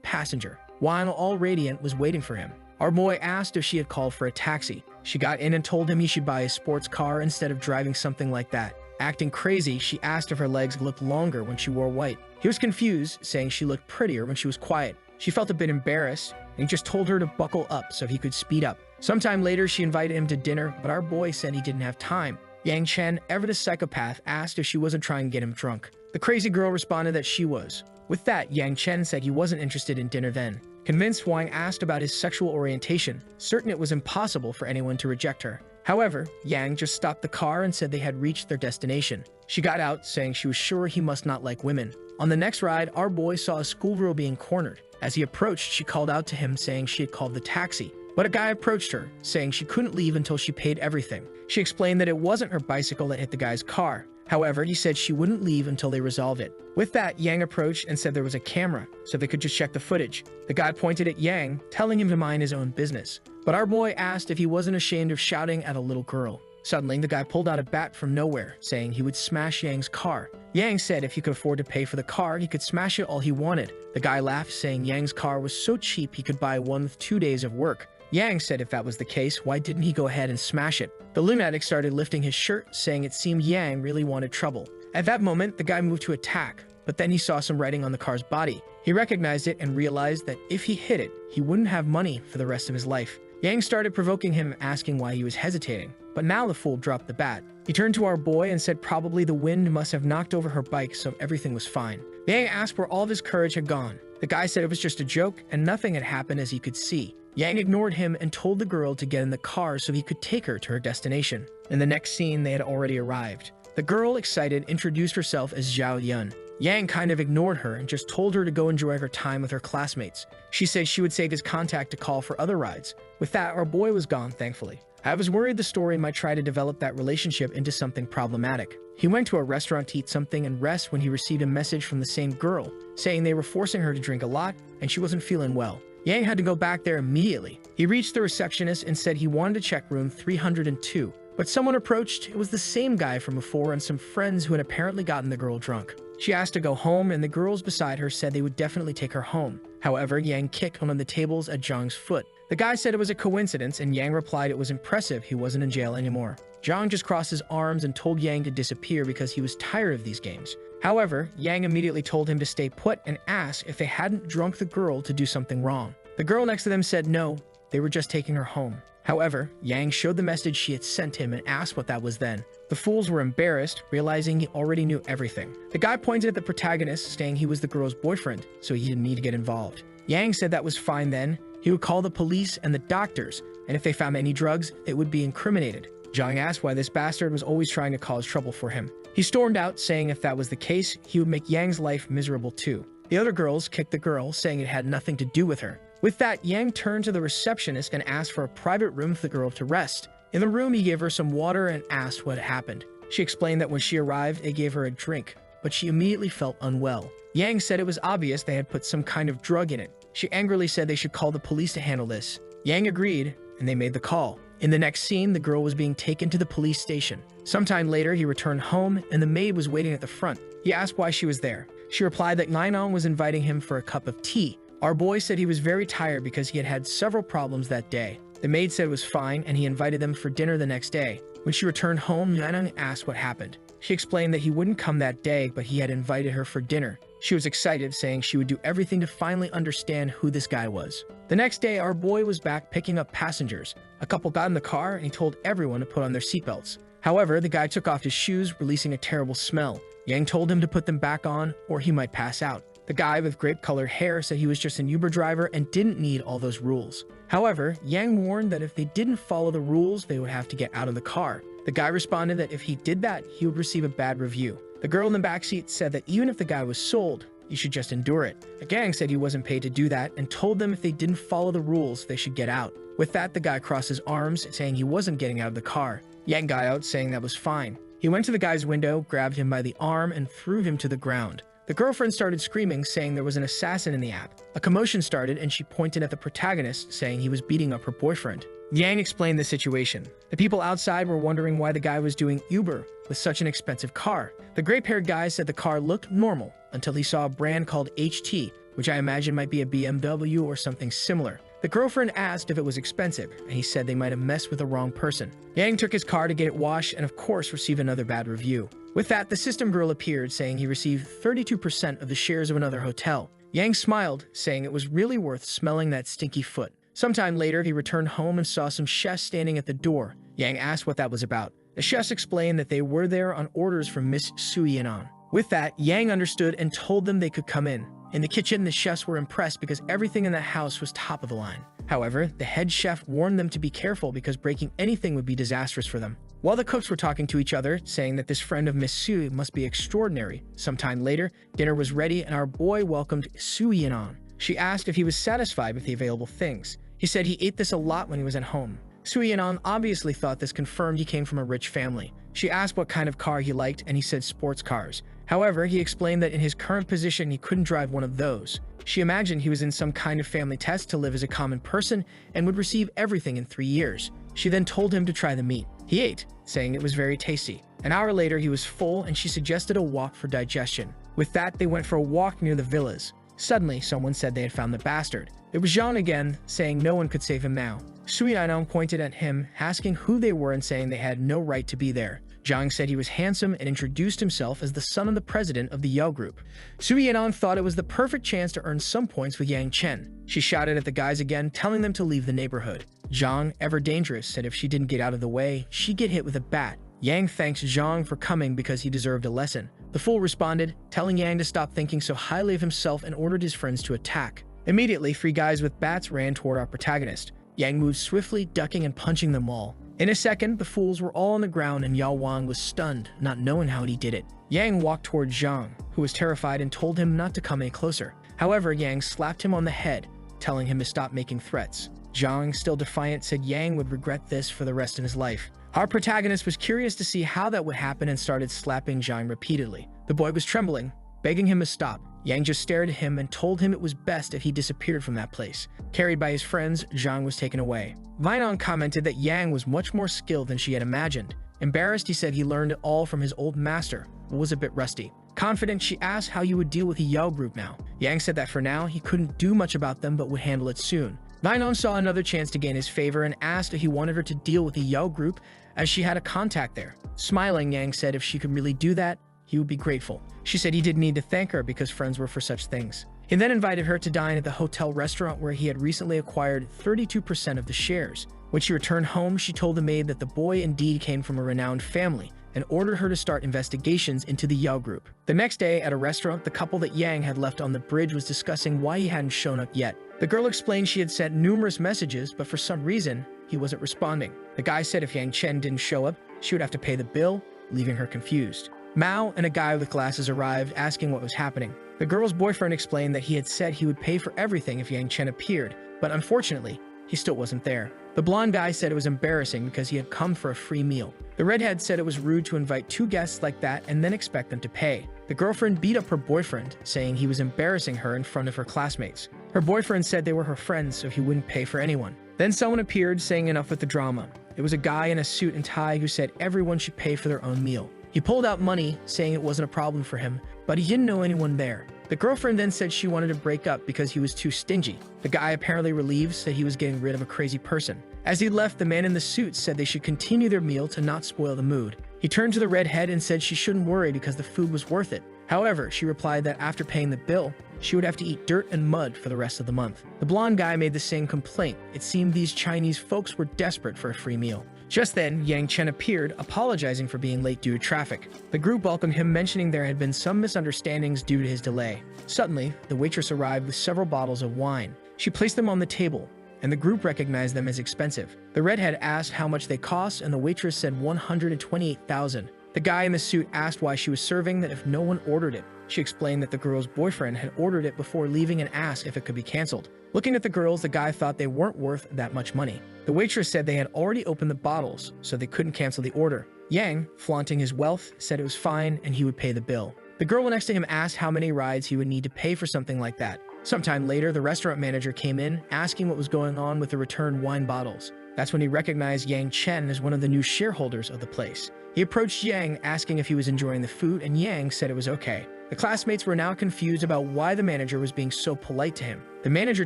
passenger. While all radiant was waiting for him. Our boy asked if she had called for a taxi. She got in and told him he should buy a sports car instead of driving something like that. Acting crazy, she asked if her legs looked longer when she wore white. He was confused, saying she looked prettier when she was quiet. She felt a bit embarrassed, and he just told her to buckle up so he could speed up. Sometime later, she invited him to dinner, but our boy said he didn't have time. Yang Chen, ever the psychopath, asked if she wasn't trying to get him drunk. The crazy girl responded that she was. With that, Yang Chen said he wasn't interested in dinner then. Convinced, Wang asked about his sexual orientation, certain it was impossible for anyone to reject her. However, Yang just stopped the car and said they had reached their destination. She got out, saying she was sure he must not like women. On the next ride, our boy saw a schoolgirl being cornered. As he approached, she called out to him, saying she had called the taxi. But a guy approached her, saying she couldn't leave until she paid everything. She explained that it wasn't her bicycle that hit the guy's car. However, he said she wouldn't leave until they resolved it. With that, Yang approached and said there was a camera, so they could just check the footage. The guy pointed at Yang, telling him to mind his own business. But our boy asked if he wasn't ashamed of shouting at a little girl. Suddenly, the guy pulled out a bat from nowhere, saying he would smash Yang's car. Yang said if he could afford to pay for the car, he could smash it all he wanted. The guy laughed, saying Yang's car was so cheap he could buy one with 2 days of work. Yang said if that was the case, why didn't he go ahead and smash it? The lunatic started lifting his shirt, saying it seemed Yang really wanted trouble. At that moment, the guy moved to attack, but then he saw some writing on the car's body. He recognized it and realized that if he hit it, he wouldn't have money for the rest of his life. Yang started provoking him, asking why he was hesitating, but now the fool dropped the bat. He turned to our boy and said probably the wind must have knocked over her bike, so everything was fine. Yang asked where all of his courage had gone. The guy said it was just a joke and nothing had happened as he could see. Yang ignored him and told the girl to get in the car so he could take her to her destination. In the next scene, they had already arrived. The girl, excited, introduced herself as Zhao Yun. Yang kind of ignored her and just told her to go enjoy her time with her classmates. She said she would save his contact to call for other rides. With that, our boy was gone, thankfully. I was worried the story might try to develop that relationship into something problematic. He went to a restaurant to eat something and rest when he received a message from the same girl, saying they were forcing her to drink a lot and she wasn't feeling well. Yang had to go back there immediately. He reached the receptionist and said he wanted to check room 302. But someone approached. It was the same guy from before and some friends who had apparently gotten the girl drunk. She asked to go home, and the girls beside her said they would definitely take her home. However, Yang kicked one of the tables at Zhang's foot. The guy said it was a coincidence, and Yang replied it was impressive he wasn't in jail anymore. Zhang just crossed his arms and told Yang to disappear because he was tired of these games. However, Yang immediately told him to stay put and asked if they hadn't drunk the girl to do something wrong. The girl next to them said no, they were just taking her home. However, Yang showed the message she had sent him and asked what that was then. The fools were embarrassed, realizing he already knew everything. The guy pointed at the protagonist, saying he was the girl's boyfriend, so he didn't need to get involved. Yang said that was fine then. He would call the police and the doctors, and if they found any drugs, it would be incriminated. Zhang asked why this bastard was always trying to cause trouble for him. He stormed out, saying if that was the case, he would make Yang's life miserable too. The other girls kicked the girl, saying it had nothing to do with her. With that, Yang turned to the receptionist and asked for a private room for the girl to rest. In the room, he gave her some water and asked what had happened. She explained that when she arrived, they gave her a drink, but she immediately felt unwell. Yang said it was obvious they had put some kind of drug in it. She angrily said they should call the police to handle this. Yang agreed, and they made the call. In the next scene, the girl was being taken to the police station. Sometime later, he returned home, and the maid was waiting at the front. He asked why she was there. She replied that Nainon was inviting him for a cup of tea. Our boy said he was very tired because he had had several problems that day. The maid said it was fine, and he invited them for dinner the next day. When she returned home, Nainon asked what happened. She explained that he wouldn't come that day, but he had invited her for dinner. She was excited, saying she would do everything to finally understand who this guy was. The next day, our boy was back picking up passengers. A couple got in the car, and he told everyone to put on their seatbelts. However, the guy took off his shoes, releasing a terrible smell. Yang told him to put them back on, or he might pass out. The guy with grape-colored hair said he was just an Uber driver and didn't need all those rules. However, Yang warned that if they didn't follow the rules, they would have to get out of the car. The guy responded that if he did that, he would receive a bad review. The girl in the backseat said that even if the guy was sold, you should just endure it. The gang said he wasn't paid to do that and told them if they didn't follow the rules, they should get out. With that, the guy crossed his arms, saying he wasn't getting out of the car. Yang got out, saying that was fine. He went to the guy's window, grabbed him by the arm, and threw him to the ground. The girlfriend started screaming, saying there was an assassin in the app. A commotion started, and she pointed at the protagonist, saying he was beating up her boyfriend. Yang explained the situation. The people outside were wondering why the guy was doing Uber with such an expensive car. The gray-haired guy said the car looked normal until he saw a brand called HT, which I imagine might be a BMW or something similar. The girlfriend asked if it was expensive, and he said they might have messed with the wrong person. Yang took his car to get it washed and of course received another bad review. With that, the system girl appeared, saying he received 32% of the shares of another hotel. Yang smiled, saying it was really worth smelling that stinky foot. Sometime later, he returned home and saw some chefs standing at the door. Yang asked what that was about. The chefs explained that they were there on orders from Miss Suyeon. With that, Yang understood and told them they could come in. In the kitchen, the chefs were impressed because everything in the house was top of the line. However, the head chef warned them to be careful because breaking anything would be disastrous for them. While the cooks were talking to each other, saying that this friend of Miss Sue must be extraordinary, sometime later, dinner was ready and our boy welcomed Suyeon. She asked if he was satisfied with the available things. He said he ate this a lot when he was at home. Suyeon obviously thought this confirmed he came from a rich family. She asked what kind of car he liked, and he said sports cars. However, he explained that in his current position, he couldn't drive one of those. She imagined he was in some kind of family test to live as a common person and would receive everything in 3 years. She then told him to try the meat. He ate, saying it was very tasty. An hour later, he was full, and she suggested a walk for digestion. With that, they went for a walk near the villas. Suddenly, someone said they had found the bastard. It was Jean again, saying no one could save him now. Suyeon pointed at him, asking who they were and saying they had no right to be there. Zhang said he was handsome and introduced himself as the son of the president of the Yale group. Suyeon thought it was the perfect chance to earn some points with Yang Chen. She shouted at the guys again, telling them to leave the neighborhood. Zhang, ever dangerous, said if she didn't get out of the way, she'd get hit with a bat. Yang thanks Zhang for coming because he deserved a lesson. The fool responded, telling Yang to stop thinking so highly of himself and ordered his friends to attack. Immediately, 3 guys with bats ran toward our protagonist. Yang moved swiftly, ducking and punching them all. In a second, the fools were all on the ground and Yao Wang was stunned, not knowing how he did it. Yang walked toward Zhang, who was terrified and told him not to come any closer. However, Yang slapped him on the head, telling him to stop making threats. Zhang, still defiant, said Yang would regret this for the rest of his life. Our protagonist was curious to see how that would happen and started slapping Zhang repeatedly. The boy was trembling, begging him to stop. Yang just stared at him and told him it was best if he disappeared from that place. Carried by his friends, Zhang was taken away. Vinon commented that Yang was much more skilled than she had imagined. Embarrassed, he said he learned it all from his old master, but was a bit rusty. Confident, she asked how he would deal with the Yao group now. Yang said that for now, he couldn't do much about them but would handle it soon. Nainon saw another chance to gain his favor and asked if he wanted her to deal with the Yao group as she had a contact there. Smiling, Yang said if she could really do that, he would be grateful. She said he didn't need to thank her because friends were for such things. He then invited her to dine at the hotel restaurant where he had recently acquired 32% of the shares. When she returned home, she told the maid that the boy indeed came from a renowned family and ordered her to start investigations into the Yao group. The next day, at a restaurant, the couple that Yang had left on the bridge was discussing why he hadn't shown up yet. The girl explained she had sent numerous messages, but for some reason, he wasn't responding. The guy said if Yang Chen didn't show up, she would have to pay the bill, leaving her confused. Mao and a guy with glasses arrived, asking what was happening. The girl's boyfriend explained that he had said he would pay for everything if Yang Chen appeared, but unfortunately, he still wasn't there. The blonde guy said it was embarrassing because he had come for a free meal. The redhead said it was rude to invite two guests like that and then expect them to pay. The girlfriend beat up her boyfriend, saying he was embarrassing her in front of her classmates. Her boyfriend said they were her friends, so he wouldn't pay for anyone. Then someone appeared, saying enough with the drama. It was a guy in a suit and tie who said everyone should pay for their own meal. He pulled out money, saying it wasn't a problem for him, but he didn't know anyone there. The girlfriend then said she wanted to break up because he was too stingy. The guy, apparently relieved, said he was getting rid of a crazy person. As he left, the man in the suit said they should continue their meal to not spoil the mood. He turned to the redhead and said she shouldn't worry because the food was worth it. However, she replied that after paying the bill, she would have to eat dirt and mud for the rest of the month. The blonde guy made the same complaint. It seemed these Chinese folks were desperate for a free meal. Just then, Yang Chen appeared, apologizing for being late due to traffic. The group welcomed him, mentioning there had been some misunderstandings due to his delay. Suddenly, the waitress arrived with several bottles of wine. She placed them on the table, and the group recognized them as expensive. The redhead asked how much they cost, and the waitress said 128,000. The guy in the suit asked why she was serving that if no one ordered it. She explained that the girl's boyfriend had ordered it before leaving and asked if it could be canceled. Looking at the girls, the guy thought they weren't worth that much money. The waitress said they had already opened the bottles, so they couldn't cancel the order. Yang, flaunting his wealth, said it was fine and he would pay the bill. The girl next to him asked how many rides he would need to pay for something like that. Sometime later, the restaurant manager came in, asking what was going on with the returned wine bottles. That's when he recognized Yang Chen as one of the new shareholders of the place. He approached Yang, asking if he was enjoying the food, and Yang said it was okay. The classmates were now confused about why the manager was being so polite to him. The manager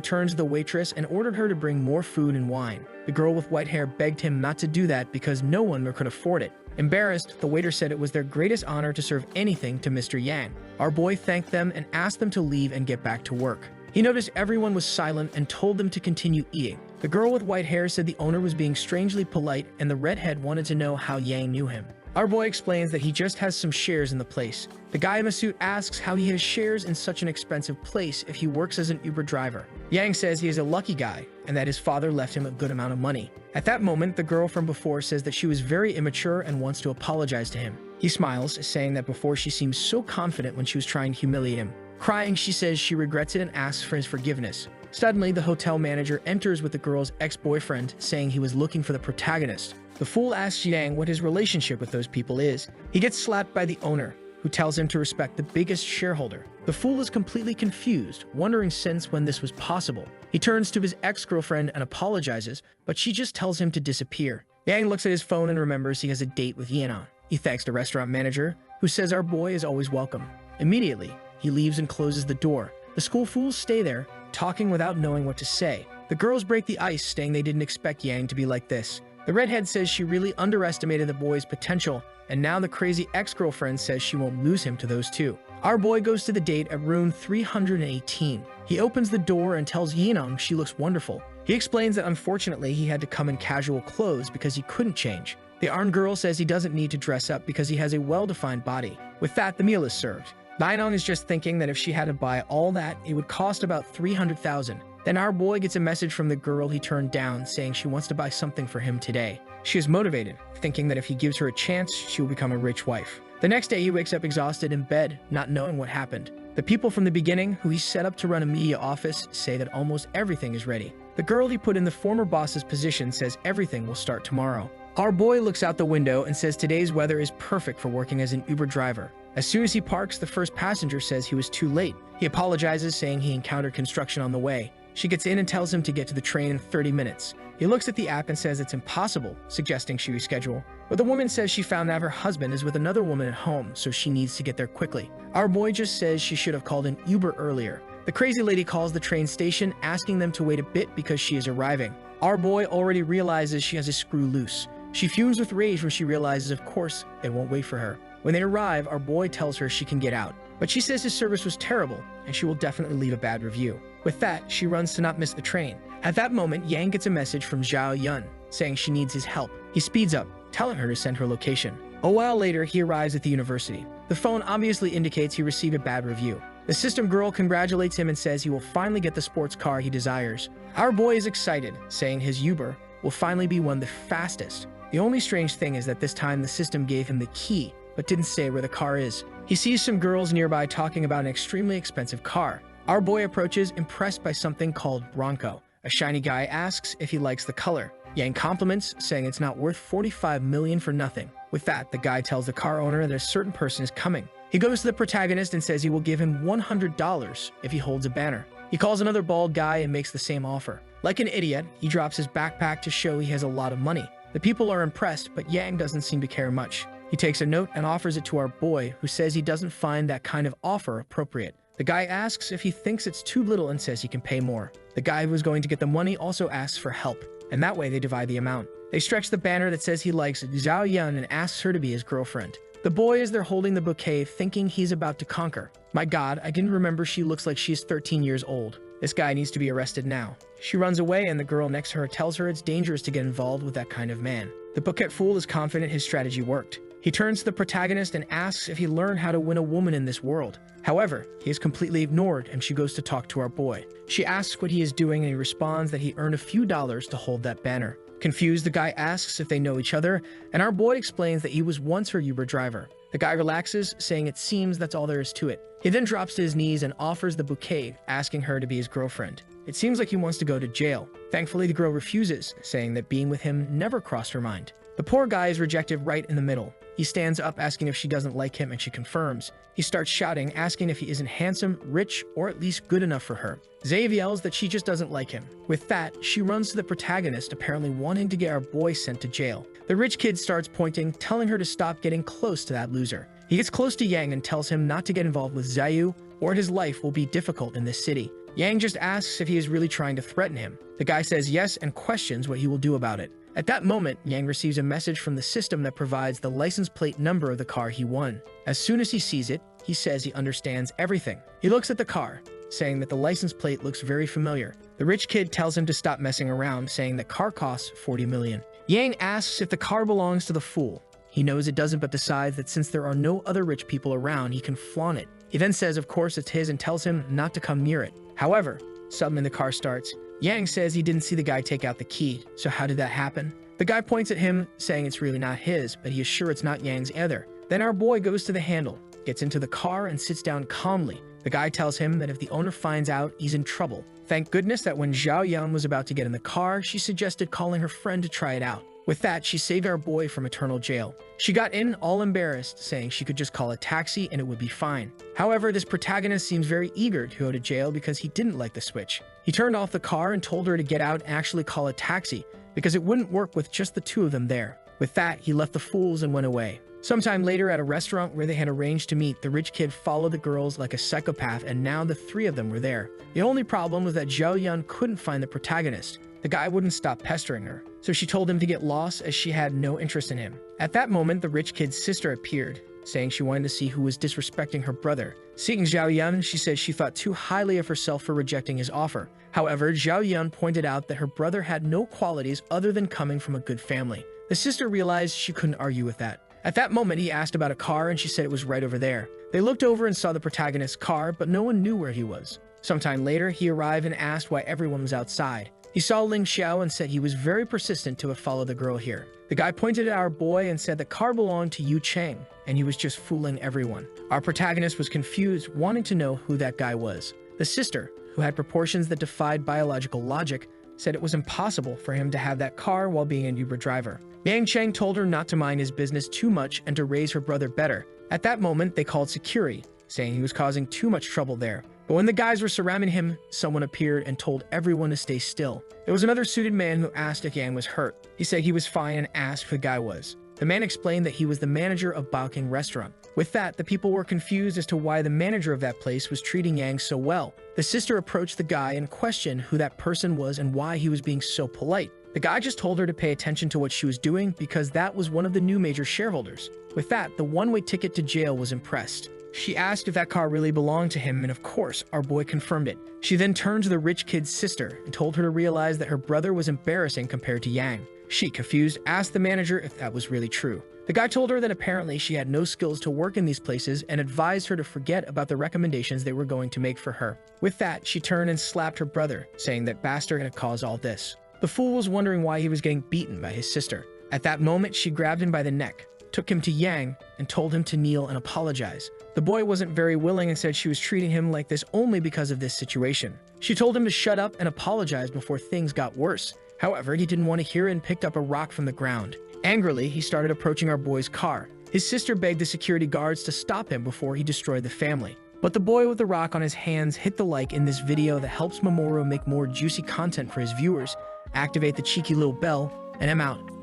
turned to the waitress and ordered her to bring more food and wine. The girl with white hair begged him not to do that because no one could afford it. Embarrassed, the waiter said it was their greatest honor to serve anything to Mr. Yang. Our boy thanked them and asked them to leave and get back to work. He noticed everyone was silent and told them to continue eating. The girl with white hair said the owner was being strangely polite, and the redhead wanted to know how Yang knew him. Our boy explains that he just has some shares in the place. The guy in the suit asks how he has shares in such an expensive place if he works as an Uber driver. Yang says he is a lucky guy and that his father left him a good amount of money. At that moment, the girl from before says that she was very immature and wants to apologize to him. He smiles, saying that before she seemed so confident when she was trying to humiliate him. Crying, she says she regrets it and asks for his forgiveness. Suddenly, the hotel manager enters with the girl's ex-boyfriend, saying he was looking for the protagonist. The fool asks Yang what his relationship with those people is. He gets slapped by the owner, who tells him to respect the biggest shareholder. The fool is completely confused, wondering since when this was possible. He turns to his ex-girlfriend and apologizes, but she just tells him to disappear. Yang looks at his phone and remembers he has a date with Yenon. He thanks the restaurant manager, who says our boy is always welcome. Immediately, he leaves and closes the door. The school fools stay there, talking without knowing what to say. The girls break the ice, saying they didn't expect Yang to be like this. The redhead says she really underestimated the boy's potential, and now the crazy ex-girlfriend says she won't lose him to those two. Our boy goes to the date at room 318. He opens the door and tells Yenon she looks wonderful. He explains that unfortunately he had to come in casual clothes because he couldn't change. The armed girl says he doesn't need to dress up because he has a well-defined body. With that, the meal is served. Yenon is just thinking that if she had to buy all that, it would cost about 300,000. Then our boy gets a message from the girl he turned down, saying she wants to buy something for him today. She is motivated, thinking that if he gives her a chance, she will become a rich wife. The next day, he wakes up exhausted in bed, not knowing what happened. The people from the beginning, who he set up to run a media office, say that almost everything is ready. The girl he put in the former boss's position says everything will start tomorrow. Our boy looks out the window and says today's weather is perfect for working as an Uber driver. As soon as he parks, the first passenger says he was too late. He apologizes, saying he encountered construction on the way. She gets in and tells him to get to the train in 30 minutes. He looks at the app and says it's impossible, suggesting she reschedule. But the woman says she found out her husband is with another woman at home, so she needs to get there quickly. Our boy just says she should have called an Uber earlier. The crazy lady calls the train station, asking them to wait a bit because she is arriving. Our boy already realizes she has a screw loose. She fumes with rage when she realizes, of course, it won't wait for her. When they arrive, our boy tells her she can get out, but she says his service was terrible and she will definitely leave a bad review. With that, she runs to not miss the train. At that moment, Yang gets a message from Zhao Yun saying she needs his help. He speeds up, telling her to send her location. A while later, he arrives at the university. The phone obviously indicates he received a bad review. The system girl congratulates him and says he will finally get the sports car he desires. Our boy is excited, saying his Uber will finally be one of the fastest. The only strange thing is that this time the system gave him the key, but didn't say where the car is. He sees some girls nearby talking about an extremely expensive car. Our boy approaches, impressed by something called Bronco. A shiny guy asks if he likes the color. Yang compliments, saying it's not worth 45 million for nothing. With that, the guy tells the car owner that a certain person is coming. He goes to the protagonist and says he will give him $100 if he holds a banner. He calls another bald guy and makes the same offer. Like an idiot, he drops his backpack to show he has a lot of money. The people are impressed, but Yang doesn't seem to care much. He takes a note and offers it to our boy, who says he doesn't find that kind of offer appropriate. The guy asks if he thinks it's too little and says he can pay more. The guy who is going to get the money also asks for help, and that way they divide the amount. They stretch the banner that says he likes Zhao Yun and asks her to be his girlfriend. The boy is there holding the bouquet, thinking he's about to conquer. My god, I didn't remember she looks like she's 13 years old. This guy needs to be arrested now. She runs away and the girl next to her tells her it's dangerous to get involved with that kind of man. The bouquet fool is confident his strategy worked. He turns to the protagonist and asks if he learned how to win a woman in this world. However, he is completely ignored and she goes to talk to our boy. She asks what he is doing and he responds that he earned a few dollars to hold that banner. Confused, the guy asks if they know each other, and our boy explains that he was once her Uber driver. The guy relaxes, saying it seems that's all there is to it. He then drops to his knees and offers the bouquet, asking her to be his girlfriend. It seems like he wants to go to jail. Thankfully, the girl refuses, saying that being with him never crossed her mind. The poor guy is rejected right in the middle. He stands up asking if she doesn't like him and she confirms. He starts shouting, asking if he isn't handsome, rich, or at least good enough for her. Zave yells that she just doesn't like him. With that, she runs to the protagonist, apparently wanting to get our boy sent to jail. The rich kid starts pointing, telling her to stop getting close to that loser. He gets close to Yang and tells him not to get involved with Zayu, or his life will be difficult in this city. Yang just asks if he is really trying to threaten him. The guy says yes and questions what he will do about it. At that moment, Yang receives a message from the system that provides the license plate number of the car he won. As soon as he sees it, he says he understands everything. He looks at the car, saying that the license plate looks very familiar. The rich kid tells him to stop messing around, saying the car costs 40 million. Yang asks if the car belongs to the fool. He knows it doesn't, but decides that since there are no other rich people around, he can flaunt it. He then says of course it's his and tells him not to come near it. However, suddenly the car starts. Yang says he didn't see the guy take out the key, so how did that happen? The guy points at him, saying it's really not his, but he is sure it's not Yang's either. Then our boy goes to the handle, gets into the car, and sits down calmly. The guy tells him that if the owner finds out, he's in trouble. Thank goodness that when Zhao Yan was about to get in the car, she suggested calling her friend to try it out. With that, she saved our boy from eternal jail. She got in all embarrassed, saying she could just call a taxi and it would be fine. However, this protagonist seems very eager to go to jail because he didn't like the switch. He turned off the car and told her to get out and actually call a taxi because it wouldn't work with just the two of them there. With that, he left the fools and went away. Sometime later at a restaurant where they had arranged to meet, the rich kid followed the girls like a psychopath and now the three of them were there. The only problem was that Zhao Yan couldn't find the protagonist. The guy wouldn't stop pestering her, so she told him to get lost as she had no interest in him. At that moment, the rich kid's sister appeared, saying she wanted to see who was disrespecting her brother. Seeing Zhao Yan, she said she thought too highly of herself for rejecting his offer. However, Zhao Yan pointed out that her brother had no qualities other than coming from a good family. The sister realized she couldn't argue with that. At that moment, he asked about a car and she said it was right over there. They looked over and saw the protagonist's car, but no one knew where he was. Sometime later, he arrived and asked why everyone was outside. He saw Ling Xiao and said he was very persistent to have followed the girl here. The guy pointed at our boy and said the car belonged to Yu Cheng, and he was just fooling everyone. Our protagonist was confused, wanting to know who that guy was. The sister, who had proportions that defied biological logic, said it was impossible for him to have that car while being an Uber driver. Yang Chen told her not to mind his business too much and to raise her brother better. At that moment, they called security, saying he was causing too much trouble there. But when the guys were surrounding him, someone appeared and told everyone to stay still. There was another suited man who asked if Yang was hurt. He said he was fine and asked who the guy was. The man explained that he was the manager of Baoking restaurant. With that, the people were confused as to why the manager of that place was treating Yang so well. The sister approached the guy and questioned who that person was and why he was being so polite. The guy just told her to pay attention to what she was doing because that was one of the new major shareholders. With that, the one-way ticket to jail was impressed. She asked if that car really belonged to him, and of course, our boy confirmed it. She then turned to the rich kid's sister and told her to realize that her brother was embarrassing compared to Yang. She, confused, asked the manager if that was really true. The guy told her that apparently she had no skills to work in these places and advised her to forget about the recommendations they were going to make for her. With that, she turned and slapped her brother, saying that bastard gonna cause all this. The fool was wondering why he was getting beaten by his sister. At that moment, she grabbed him by the neck, took him to Yang, and told him to kneel and apologize. The boy wasn't very willing and said she was treating him like this only because of this situation. She told him to shut up and apologize before things got worse. However, he didn't want to hear it and picked up a rock from the ground. Angrily, he started approaching our boy's car. His sister begged the security guards to stop him before he destroyed the family. But the boy with the rock on his hands hit the like in this video that helps Mamoru make more juicy content for his viewers. Activate the cheeky little bell, and I'm out.